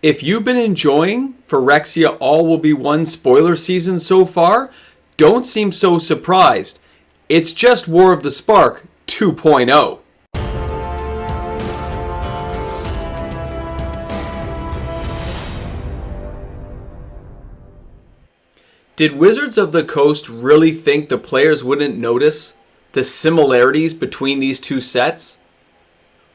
If you've been enjoying Phyrexia All Will Be One spoiler season so far, don't seem so surprised. It's just War of the Spark 2.0. Did Wizards of the Coast really think the players wouldn't notice the similarities between these two sets?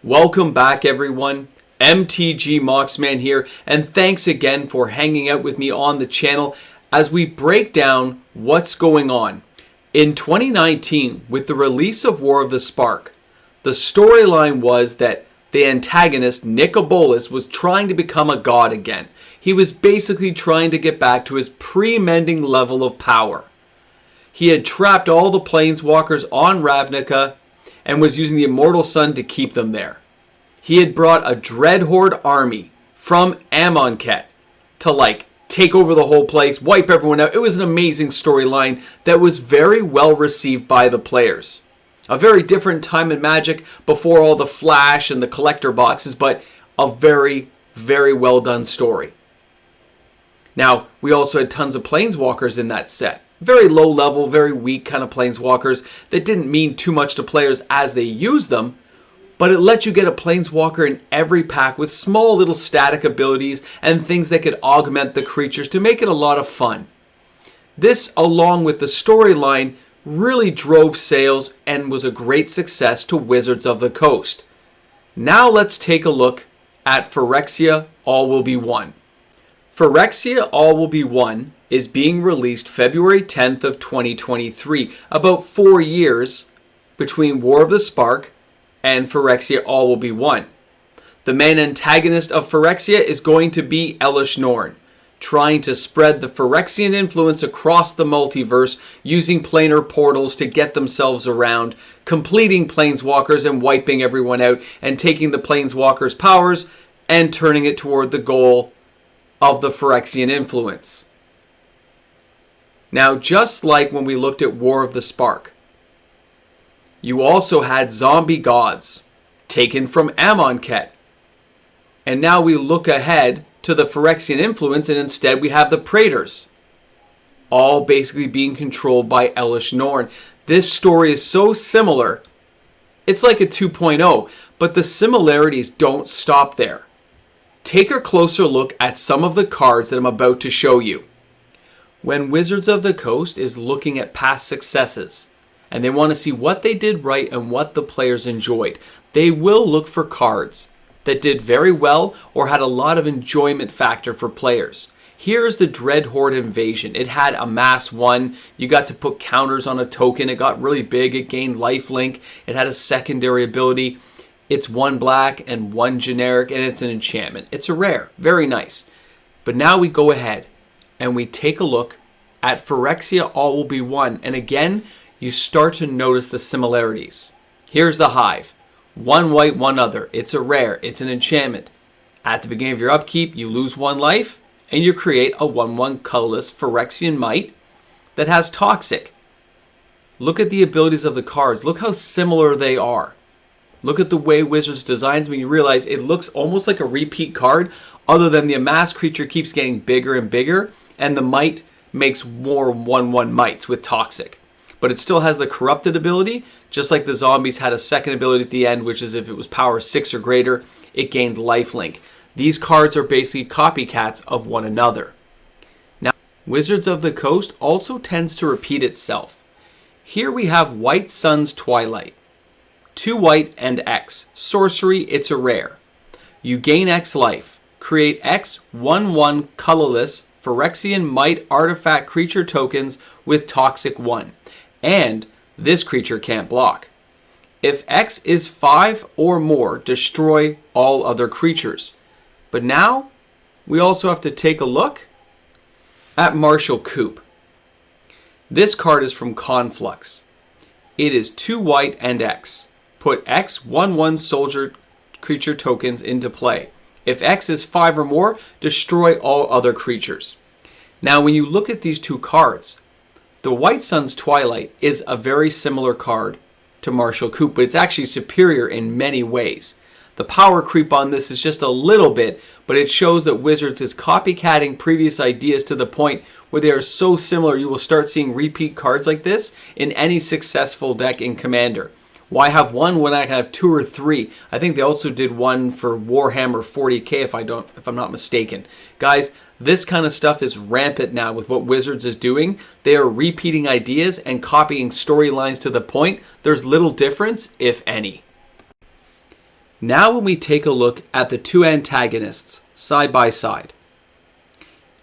Welcome back, everyone. MTG Moxman here, and thanks again for hanging out with me on the channel as we break down what's going on. In 2019, with the release of War of the Spark, the storyline was that the antagonist, Nick Abolis, was trying to become a god again. He was basically trying to get back to his pre-mending level of power. He had trapped all the planeswalkers on Ravnica and was using the Immortal Sun to keep them there. He had brought a Dreadhorde army from Amonkhet to take over the whole place, wipe everyone out. It was an amazing storyline that was very well received by the players. A very different time in Magic before all the flash and the collector boxes, but a very, very well done story. Now, we also had tons of planeswalkers in that set. Very low level, very weak kind of planeswalkers that didn't mean too much to players as they used them, but it let you get a planeswalker in every pack with small little static abilities and things that could augment the creatures to make it a lot of fun. This, along with the storyline, really drove sales and was a great success to Wizards of the Coast. Now let's take a look at Phyrexia All Will Be One. Phyrexia All Will Be One is being released February 10th of 2023, about 4 years between War of the Spark and Phyrexia All Will Be One. The main antagonist of Phyrexia is going to be Elesh Norn, trying to spread the Phyrexian influence across the multiverse using planar portals to get themselves around, completing planeswalkers and wiping everyone out, and taking the planeswalkers' powers and turning it toward the goal of the Phyrexian influence. Now, just like when we looked at War of the Spark, you also had zombie gods taken from Amonkhet. And now we look ahead to the Phyrexian influence, and instead we have the Praetors, all basically being controlled by Elesh Norn. This story is so similar, it's like a 2.0, but the similarities don't stop there. Take a closer look at some of the cards that I'm about to show you. When Wizards of the Coast is looking at past successes, and they want to see what they did right and what the players enjoyed, they will look for cards that did very well or had a lot of enjoyment factor for players. Here's the Dreadhorde Invasion. It had a mass 1. You got to put counters on a token. It got really big. It gained lifelink. It had a secondary ability. It's 1 black and 1 generic, and it's an enchantment. It's a rare. Very nice. But now we go ahead and we take a look at Phyrexia All Will Be One. And again, you start to notice the similarities. Here's the Hive. 1 white, 1 other. It's a rare. It's an enchantment. At the beginning of your upkeep, you lose 1 life, and you create a 1/1 colorless Phyrexian Might that has Toxic. Look at the abilities of the cards. Look how similar they are. Look at the way Wizards designs them. You realize it looks almost like a repeat card, other than the amass creature keeps getting bigger and bigger, and the Might makes more 1/1 Mights with Toxic. But it still has the corrupted ability, just like the zombies had a second ability at the end, which is if it was power 6 or greater, it gained lifelink. These cards are basically copycats of one another. Now, Wizards of the Coast also tends to repeat itself. Here we have White Sun's Twilight. 2 white and X. Sorcery, it's a rare. You gain X life. Create X 1/1 colorless Phyrexian Might artifact creature tokens with Toxic 1. And this creature can't block. If X is 5 or more, destroy all other creatures. But now, we also have to take a look at Martial Coup. This card is from Conflux. It is 2 white and X. Put X 1/1 soldier creature tokens into play. If X is 5 or more, destroy all other creatures. Now, when you look at these two cards, the White Sun's Twilight is a very similar card to Martial Coup, but it's actually superior in many ways. The power creep on this is just a little bit, but it shows that Wizards is copycatting previous ideas to the point where they are so similar you will start seeing repeat cards like this in any successful deck in Commander. Why have one when I can have two or three? I think they also did one for Warhammer 40k if I'm not mistaken. Guys, this kind of stuff is rampant now with what Wizards is doing. They are repeating ideas and copying storylines to the point there's little difference, if any. Now when we take a look at the two antagonists side by side.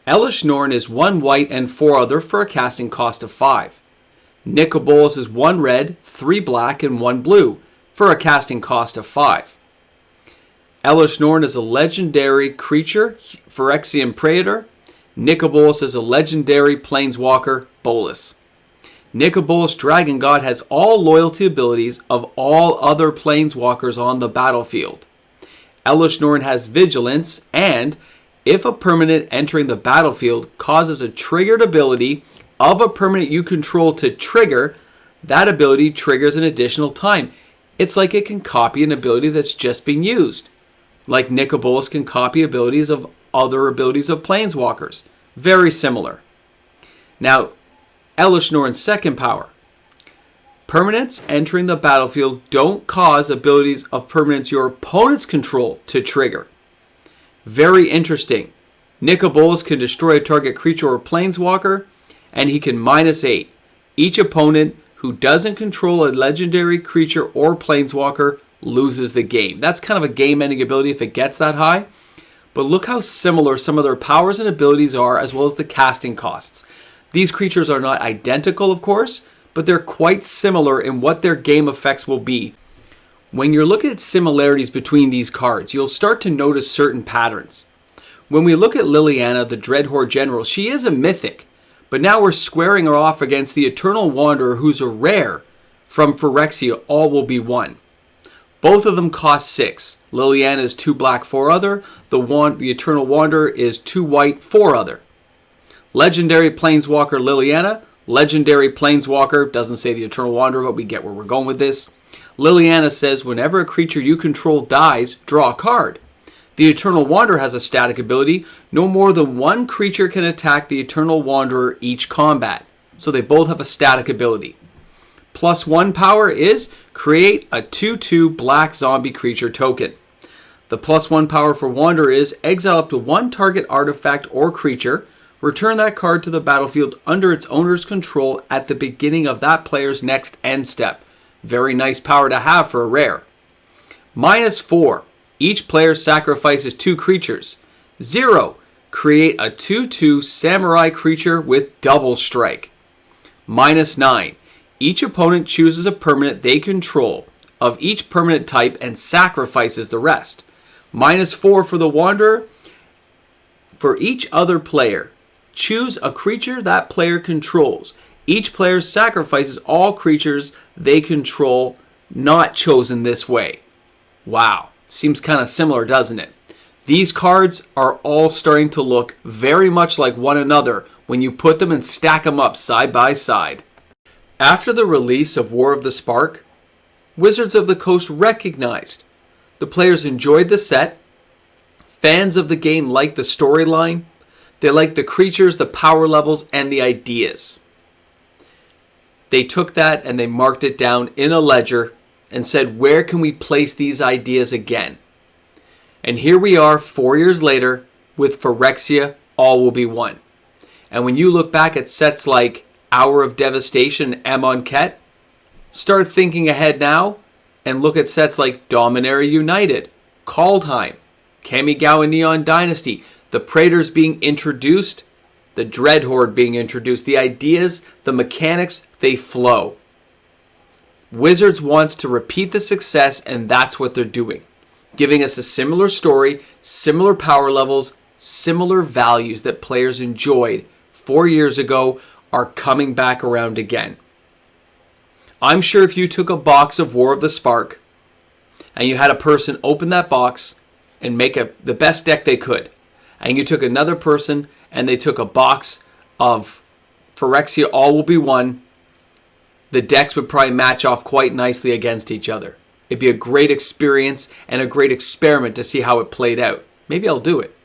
Elesh Norn is 1 white and 4 other for a casting cost of 5. Nicol Bolas is 1 red, 3 black, and 1 blue for a casting cost of 5. Elesh Norn is a legendary creature, Phyrexian Praetor. Nicol Bolas is a legendary planeswalker, Bolas. Nicol Bolas Dragon God has all loyalty abilities of all other planeswalkers on the battlefield. Elesh Norn has vigilance, and if a permanent entering the battlefield causes a triggered ability of a permanent you control to trigger, that ability triggers an additional time. It's like it can copy an ability that's just been used. Like Nicol Bolas can copy abilities of other abilities of planeswalkers. Very similar. Now, Elesh Norn's second power. Permanents entering the battlefield don't cause abilities of permanents your opponents control to trigger. Very interesting. Nicol Bolas can destroy a target creature or planeswalker, and he can -8. Each opponent who doesn't control a legendary creature or planeswalker loses the game. That's kind of a game-ending ability if it gets that high. But look how similar some of their powers and abilities are, as well as the casting costs. These creatures are not identical, of course, but they're quite similar in what their game effects will be. When you're looking at similarities between these cards, you'll start to notice certain patterns. When we look at Liliana, the Dreadhorde General, she is a mythic, but now we're squaring her off against the Eternal Wanderer, who's a rare from Phyrexia, all will be 1. Both of them cost 6. Liliana is 2 black, 4 other. The Eternal Wanderer is 2 white, 4 other. Legendary Planeswalker Liliana. Legendary Planeswalker, doesn't say the Eternal Wanderer, but we get where we're going with this. Liliana says whenever a creature you control dies, draw a card. The Eternal Wanderer has a static ability. No more than 1 creature can attack the Eternal Wanderer each combat. So they both have a static ability. +1 power is create a 2/2 black zombie creature token. The +1 power for Wanderer is exile up to 1 target artifact or creature. Return that card to the battlefield under its owner's control at the beginning of that player's next end step. Very nice power to have for a rare. -4. Each player sacrifices 2 creatures. 0. Create a 2/2 samurai creature with double strike. -9. Each opponent chooses a permanent they control of each permanent type and sacrifices the rest. -4 for the Wanderer. For each other player, choose a creature that player controls. Each player sacrifices all creatures they control not chosen this way. Wow, seems kind of similar, doesn't it? These cards are all starting to look very much like one another when you put them and stack them up side by side. After the release of War of the Spark, Wizards of the Coast recognized the players enjoyed the set, fans of the game liked the storyline, they liked the creatures, the power levels, and the ideas. They took that and they marked it down in a ledger and said, where can we place these ideas again? And here we are 4 years later with Phyrexia, All Will Be One. And when you look back at sets like Hour of Devastation and Amonkhet, start thinking ahead now and look at sets like Dominaria United, Kaldheim, Kamigawa Neon Dynasty, the Praetors being introduced, the Dreadhorde being introduced, the ideas, the mechanics, they flow. Wizards wants to repeat the success, and that's what they're doing. Giving us a similar story, similar power levels, similar values that players enjoyed 4 years ago are coming back around again. I'm sure if you took a box of War of the Spark and you had a person open that box and make the best deck they could, and you took another person and they took a box of Phyrexia All Will Be One, the decks would probably match off quite nicely against each other. It'd be a great experience and a great experiment to see how it played out. Maybe I'll do it.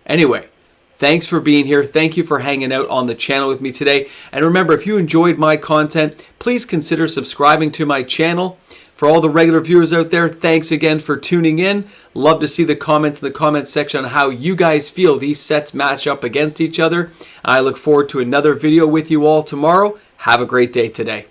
Anyway, thanks for being here. Thank you for hanging out on the channel with me today. And remember, if you enjoyed my content, please consider subscribing to my channel. For all the regular viewers out there, thanks again for tuning in. Love to see the comments in the comment section on how you guys feel these sets match up against each other. I look forward to another video with you all tomorrow. Have a great day today.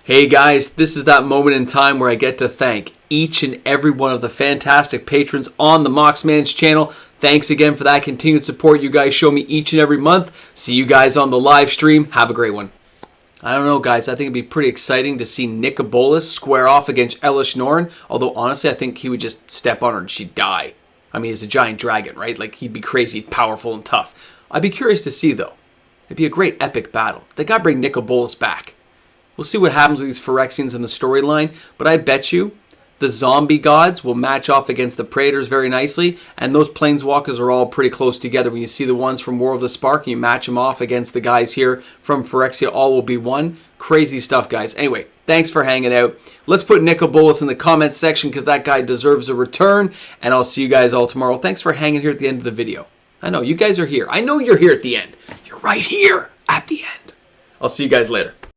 Hey guys, this is that moment in time where I get to thank each and every one of the fantastic patrons on the Moxman's channel. Thanks again for that continued support you guys show me each and every month. See you guys on the live stream. Have a great one. I don't know, guys. I think it'd be pretty exciting to see Nicobolas square off against Elish Norn. Although, honestly, I think he would just step on her and she'd die. I mean, he's a giant dragon, right? Like, he'd be crazy, powerful, and tough. I'd be curious to see, though. It'd be a great epic battle. They gotta bring Nicobolas back. We'll see what happens with these Phyrexians in the storyline, but I bet you the zombie gods will match off against the Praetors very nicely, and those planeswalkers are all pretty close together. When you see the ones from War of the Spark, and you match them off against the guys here from Phyrexia, all will be one. Crazy stuff, guys. Anyway, thanks for hanging out. Let's put Nicobolas in the comments section because that guy deserves a return, and I'll see you guys all tomorrow. Thanks for hanging here at the end of the video. I know, you guys are here. I know you're here at the end. You're right here at the end. I'll see you guys later.